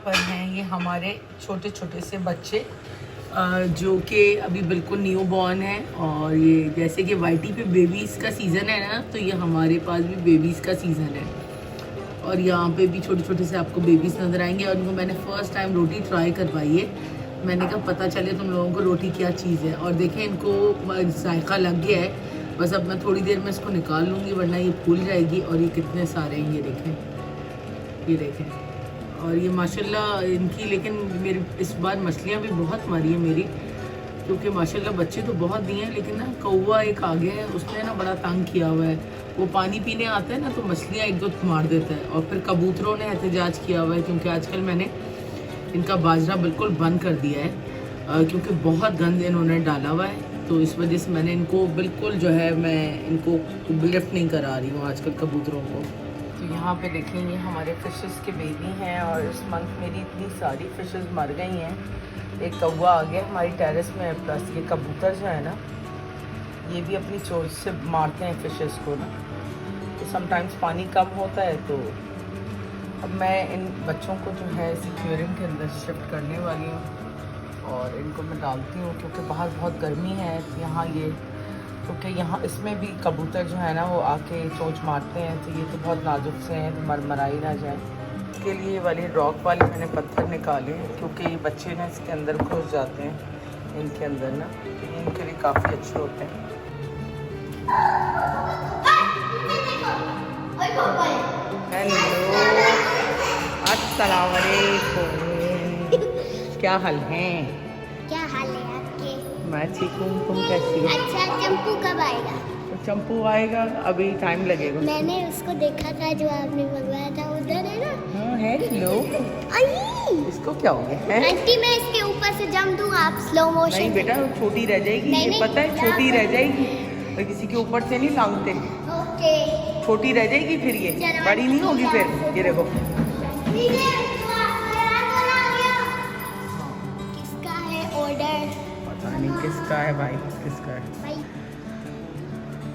पर हैं ये हमारे छोटे छोटे से बच्चे जो कि अभी बिल्कुल न्यू बॉर्न है। और ये जैसे कि वाईटी पे बेबीज़ का सीज़न है ना, तो ये हमारे पास भी बेबीज़ का सीज़न है। और यहाँ पे भी छोटे छोटे से आपको बेबीज़ नज़र आएंगे। और इनको मैंने फ़र्स्ट टाइम रोटी ट्राई करवाई है। मैंने कहा पता चले तुम लोगों को रोटी क्या चीज़ है। और देखें इनको जायका लग गया है। बस अब मैं थोड़ी देर में इसको निकाल लूँगी वरना ये फूल जाएगी। और ये कितने सारे हैं ये देखें। और ये माशाल्लाह इनकी, लेकिन मेरी इस बार मछलियाँ भी बहुत मारी है मेरी, क्योंकि माशाल्लाह बच्चे तो बहुत दिए हैं। लेकिन ना कौवा एक आ गया है, उसने ना बड़ा तंग किया हुआ है। वो पानी पीने आता है ना तो मछलियाँ एक दो मार देता है। और फिर कबूतरों ने एहतजाज किया हुआ है, क्योंकि आजकल मैंने इनका बाजरा बिल्कुल बंद कर दिया है, क्योंकि बहुत गंद इन्होंने डाला हुआ है। तो इस वजह से मैंने इनको बिल्कुल जो है मैं इनको लिफ्ट नहीं करा रही हूँ आजकल कबूतरों को। तो यहाँ पे देखेंगे हमारे फिशेस के बेबी हैं। और इस मंथ मेरी इतनी सारी फिशेस मर गई हैं। एक कौवा आ गया हमारी टेरेस में, प्लस ये कबूतर जो है ना ये भी अपनी चोंच से मारते हैं फिशेस को ना। तो समटाइम्स पानी कम होता है। तो अब मैं इन बच्चों को जो है एक्वेरियम के अंदर शिफ्ट करने वाली हूँ। और इनको मैं डालती हूँ क्योंकि बाहर बहुत गर्मी है यहाँ ये, क्योंकि यहाँ इसमें भी कबूतर जो है ना वो आके चोंच मारते हैं। तो ये तो बहुत नाजुक से हैं, तो मरमराई ना जाए। इसके लिए वाली रॉक वाले मैंने पत्थर निकाले, क्योंकि बच्चे ना इसके अंदर घुस जाते हैं इनके अंदर ना, तो ये इनके लिए काफ़ी अच्छे होते हैं। हेलो, अस्सलाम वालेकुम। क्या हाल है? क्या हाल है आपके? मैं ठीक हूँ, तुम कैसी हो? अच्छा, चंपू कब आएगा? तो चंपू आएगा, अभी टाइम लगेगा। मैंने उसको देखा था जो आपने मंगवाया था, उधर है ना। हाँ है। लो इसको क्या हो गया है? आंटी मैं इसके ऊपर से जंप दूँ, आप स्लो मोशन। नहीं बेटा, छोटी रह जाएगी। नहीं, ये नहीं, पता है छोटी रह जाएगी, तो किसी के ऊपर से नहीं लांगते। ओके। छोटी रह जाएगी फिर ये बड़ी नहीं होगी फिर। ये देखो किसका है ऑर्डर? पता नहीं किसका है भाई, किसका है। भाई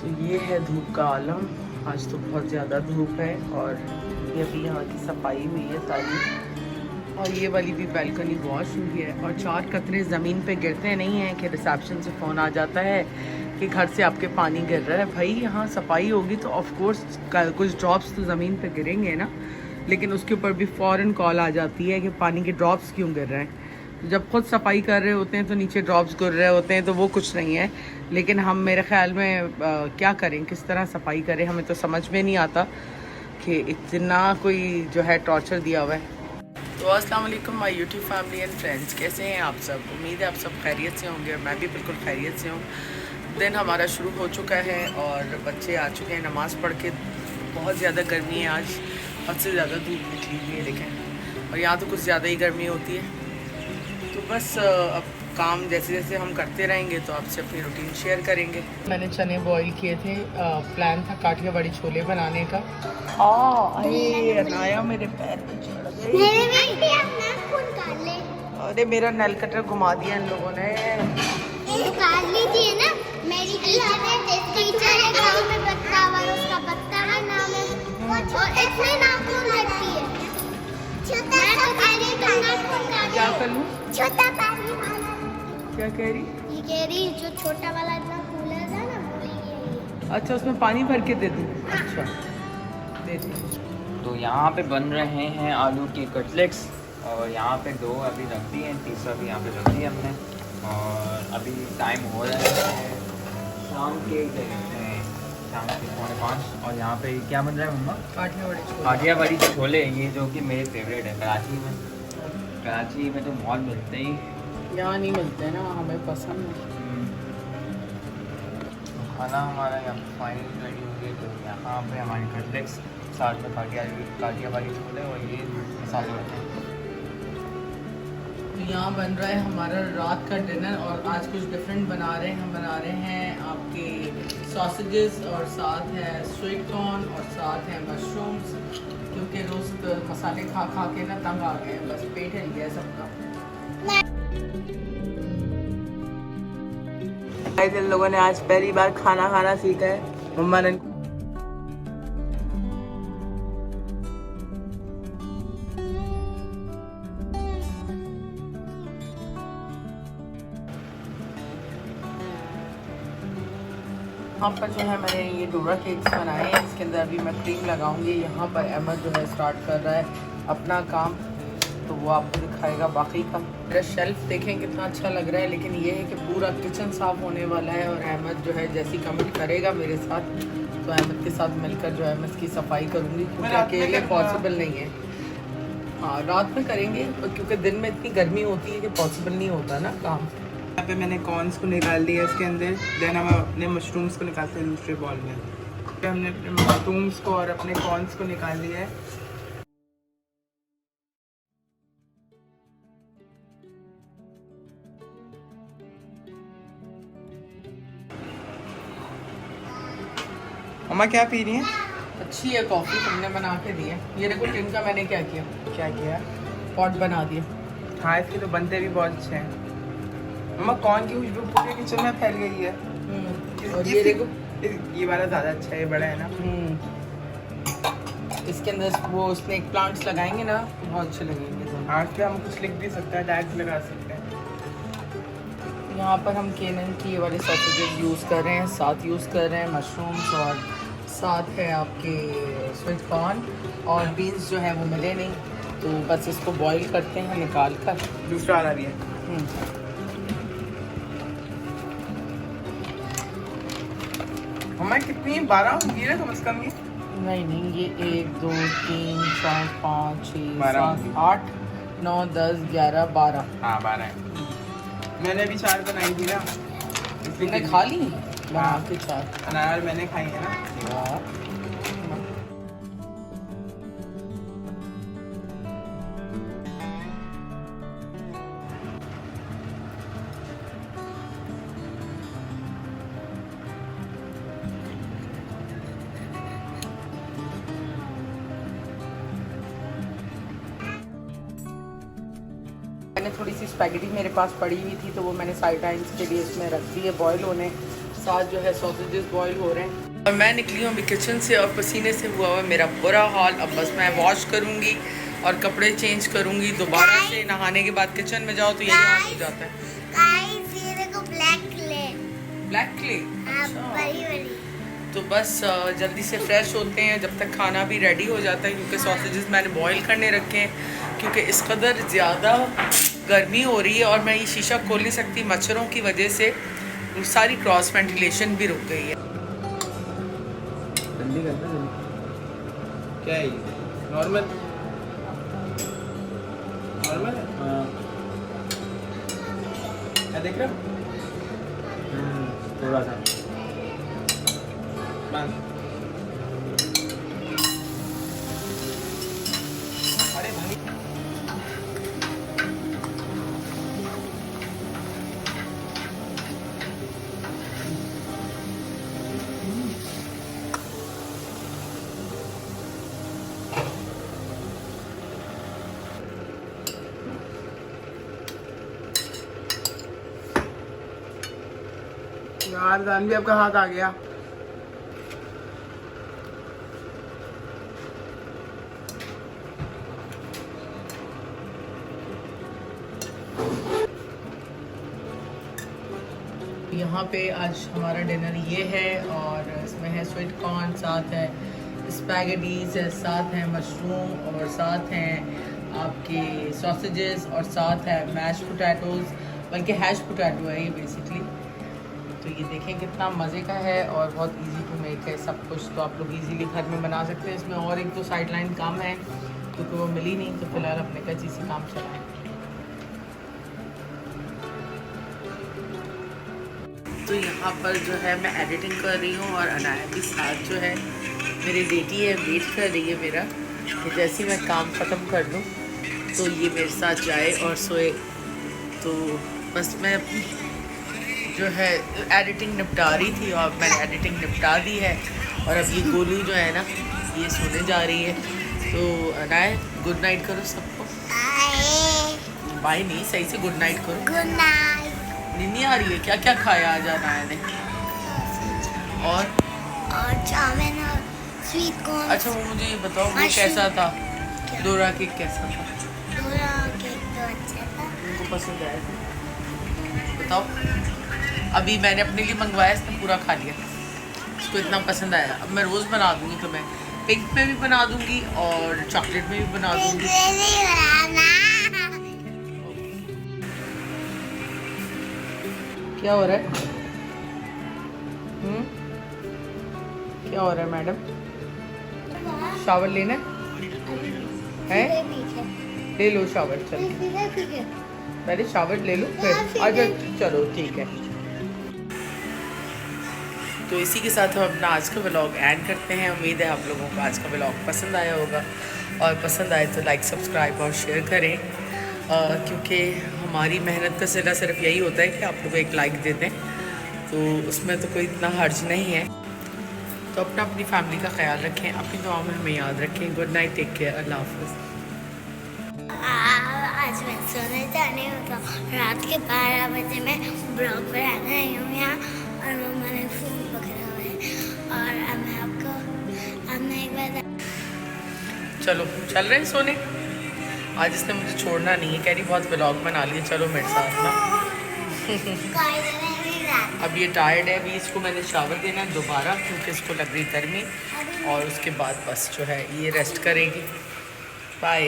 तो ये है धूप का आलम। आज तो बहुत ज़्यादा धूप है। और ये अभी यहाँ की सफाई हुई है सारी। और ये वाली भी बैल्कनी वॉश हुई है। और 4 कतरे ज़मीन पे गिरते नहीं हैं कि रिसेप्शन से फ़ोन आ जाता है कि घर से आपके पानी गिर रहा है। भाई यहाँ सफाई होगी तो ऑफ कोर्स कुछ ड्रॉप्स तो ज़मीन पे गिरेंगे ना, लेकिन उसके ऊपर भी फ़ौरन कॉल आ जाती है कि पानी के ड्रॉप्स क्यों गिर रहे हैं। तो जब खुद सफाई कर रहे होते हैं तो नीचे ड्रॉप्स गिर रहे होते हैं, तो वो कुछ नहीं है। लेकिन हम मेरे ख्याल में क्या करें, किस तरह सफाई करें, हमें तो समझ में नहीं आता कि इतना कोई जो है टॉर्चर दिया हुआ है। तो अस्सलाम वालेकुम my YouTube family and friends, कैसे हैं आप सब? उम्मीद है आप सब खैरियत से होंगे। मैं भी बिल्कुल खैरियत से हूँ। दिन हमारा शुरू हो चुका है और बच्चे आ चुके हैं नमाज़ पढ़ के। बहुत ज़्यादा गर्मी है आज, हद से ज़्यादा धूप निकली हुई है देखें। और यहाँ तो कुछ ज़्यादा ही गर्मी होती है। तो बस अब काम जैसे जैसे हम करते रहेंगे तो आपसे अपनी रूटीन शेयर करेंगे। मैंने चने बॉईल किए थे, प्लान था काठियावाड़ी छोले बनाने का। अनाया मेरे पैर पे चढ़ गई। अरे मेरा नेल कटर घुमा दिया इन लोगों ने। काट लीजिए ना। मेरी टीचर है गाँव में बत्तावर, उसका बत्तावर नाम है और इतने नाखून रखती है। क्या कर लूँ? छोटा पानी वाला। क्या कह रही? ये कह रही जो छोटा वाला इतना कूलर था ना, वो ये। अच्छा, उसमें पानी भर के दे दूँ? अच्छा दे दी। तो यहाँ पे बन रहे हैं आलू के कटलेट्स। और यहाँ पे 2 अभी रख दिए हैं, तीसरा भी यहाँ पे रख दिया हमने। और अभी टाइम हो रहा है शाम के शाम के 4:45। और यहाँ पे क्या बन रहा है मम्मा? काठियावाड़ी छोले। ये जो कि मेरे फेवरेट है कराची में। कराची में तो बहुत मिलते ही, यहाँ नहीं मिलते ना, हमें पसंद है। खाना हमारा यहाँ फाइनल रेडी हो गया। तो यहाँ पे हमारे कटलेट्स, साथ में काठियावाड़ी छोले और ये मसाले होते हैं। तो यहाँ बन रहा है हमारा रात का डिनर। और आज कुछ डिफरेंट बना रहे हैं। हम बना रहे हैं आपके सॉसेजेस और साथ है स्वीट कॉर्न और साथ है मशरूम्स, क्योंकि रोज़ मसाले खा खा के ना तंग आ गए हैं, बस पेट हिल गया सबका। इन लोगों ने आज पहली बार खाना खाना सीखा है। मम्मा ने यहाँ पर जो है मैंने ये डोरा केक्स बनाए हैं। इसके अंदर अभी मैं क्रीम लगाऊंगी। यहाँ पर अहमद जो है स्टार्ट कर रहा है अपना काम, तो वो आपको दिखाएगा बाकी का। मेरा शेल्फ देखें कितना अच्छा लग रहा है, लेकिन ये है कि पूरा किचन साफ़ होने वाला है और अहमद जो है जैसी कमेंट करेगा मेरे साथ, तो अहमद के साथ मिलकर जो है मैं इसकी सफाई करूँगी, क्योंकि अकेले पॉसिबल नहीं है। हाँ, रात में करेंगे क्योंकि दिन में इतनी गर्मी होती है कि पॉसिबल नहीं होता ना काम। यहाँ पे मैंने कॉर्न्स को निकाल दिया इसके अंदर। देन हम अपने मशरूम्स को निकालते हैं दूसरे बॉल में। फिर हमने अपने मशरूम्स को और अपने कॉर्न्स को निकाल दिया है। मम्मा क्या पी रही हैं? अच्छी है कॉफ़ी, तुमने बना के दी है। ये देखो टिन का मैंने क्या किया, क्या किया? पॉट बना दिया। हाँ, इसके तो बनते भी बहुत अच्छे हैं। मम्मा कॉर्न की खुशबू पूरे किचन में फैल गई है। और ये देखो, ये वाला ज़्यादा अच्छा है, ये बड़ा है ना। इसके अंदर वो स्नेक प्लांट्स लगाएंगे ना तो बहुत अच्छे लगेंगे। आज पे हम कुछ लिख भी सकते हैं, टैग्स लगा सकते हैं। यहाँ पर हम केनन की ये वाले सॉसेजेस यूज़ कर रहे हैं, साथ यूज़ कर रहे हैं मशरूम्स, और साथ है आपके स्वीट कॉर्न, और बीन्स जो है वो मिले नहीं, तो बस इसको बॉईल करते हैं निकाल कर। दूसरा वाला भी है। हमारे कितनी 12 होंगी ना कम से कम? ये नहीं, ये 1 2 3 4 5 6 12 7 8 9 10 11 12। हाँ 12 है। मैंने भी 4 बनाई थी ना। तुमने खा ली बना के 4? अनार मैंने खाई है ना। वाह। मैंने थोड़ी सी स्पैगेटी मेरे पास पड़ी हुई थी, तो वो मैंने साइड टाइम्स के लिए इसमें रख दी है बॉईल होने। साथ जो है सॉसेजेस बॉईल हो रहे हैं। और मैं निकली हूँ अभी किचन से और पसीने से हुआ हुआ मेरा बुरा हाल। अब बस मैं वॉश करूँगी और कपड़े चेंज करूँगी। दोबारा से नहाने के बाद किचन में जाओ तो यही हाल हो जाता है। ब्लैक क्ले, तो बस जल्दी से फ्रेश होते हैं जब तक खाना भी रेडी हो जाता है, क्योंकि सॉसेजेस मैंने बॉईल करने रखे हैं, क्योंकि इस कदर ज़्यादा गर्मी हो रही है और मैं ये शीशा खोल नहीं सकती, मच्छरों की वजह से सारी क्रॉस वेंटिलेशन भी रुक गई है। जल्दी करना जल्दी। क्या है ये? नॉर्मल नॉर्मल है। हाँ, क्या देख रहे हो? थोड़ा सा अरे भाई यार जानवी आपका हाथ आ गया। यहाँ पे आज हमारा डिनर ये है, और इसमें है स्वीट कॉर्न, साथ है स्पैगेटीज है, साथ है मशरूम, और साथ हैं आपके सॉसेजेस, और साथ है मैश पोटैटोज़, बल्कि हैश पोटैटो है ये बेसिकली। तो ये देखें कितना मज़े का है और बहुत इजी टू मेक है सब कुछ, तो आप लोग इजीली घर में बना सकते हैं। इसमें और एक तो साइड लाइन काम है क्योंकि वो मिली नहीं, तो फिलहाल अपने कच्ची से काम चलाएं। तो यहाँ पर जो है मैं एडिटिंग कर रही हूँ और अनाया भी साथ जो है मेरी बेटी है वेट कर रही है मेरा, तो जैसे ही मैं काम ख़त्म कर लूँ तो ये मेरे साथ जाए और सोए। तो बस मैं अपनी जो है एडिटिंग निपटा रही थी और मैंने एडिटिंग निपटा दी है, और अब ये गोलू जो है ना ये सोने जा रही है। तो अनाया गुड नाइट करो सबको। बाय नहीं, सही से गुड नाइट करो। Good night. नींद आ रही है? क्या क्या खाया आज अनाया ने? और चाउमीन और स्वीट कॉर्न। अच्छा वो मुझे ये बताओ वो कैसा था? डोरा केक कैसा था? डोरा केक तो अच्छा था। उनको पसंद आया था? बताओ। अभी मैंने अपने लिए मंगवाया, इसने पूरा खा लिया। इसको इतना पसंद आया। अब मैं रोज़ बना दूँगी तुम्हें, पिंक में भी बना दूँगी और चॉकलेट में भी बना दूँगी। क्या हो रहा है? क्या हो रहा है मैडम? शावर लेना है? ले लो शावर, चलो पहले शावर ले लो फिर अच्छा चलो ठीक है। तो इसी के साथ हम अपना आज का व्लॉग एंड करते हैं। उम्मीद है आप लोगों को आज का व्लॉग पसंद आया होगा, और पसंद आए तो लाइक सब्सक्राइब और शेयर करें, क्योंकि हमारी मेहनत का सिला सिर्फ यही होता है कि आप लोग एक लाइक दे दें, तो उसमें तो कोई इतना हर्ज नहीं है। तो अपनी फैमिली का ख्याल रखें, अपनी दुआ में हमें याद रखें। गुड नाइट, टेक केयर, अल्लाह हाफ़िज़। आज मैं सोने जाने होता रात के 12 बजे मैं ब्लॉग पर आना आई हूँ यहाँ, और वो मैंने फ़ोन पकड़ा हुआ है। और अब मैं आपको एक बार चलो चल रहे हैं सोने। आज इसने मुझे छोड़ना नहीं है, कह रही बहुत व्लॉग बना लिए, चलो मेरे साथ ना। अब ये टायर्ड है, अभी इसको मैंने शावर देना है दोबारा, क्योंकि इसको लग रही गर्मी, और उसके बाद बस जो है ये रेस्ट करेगी। बाय।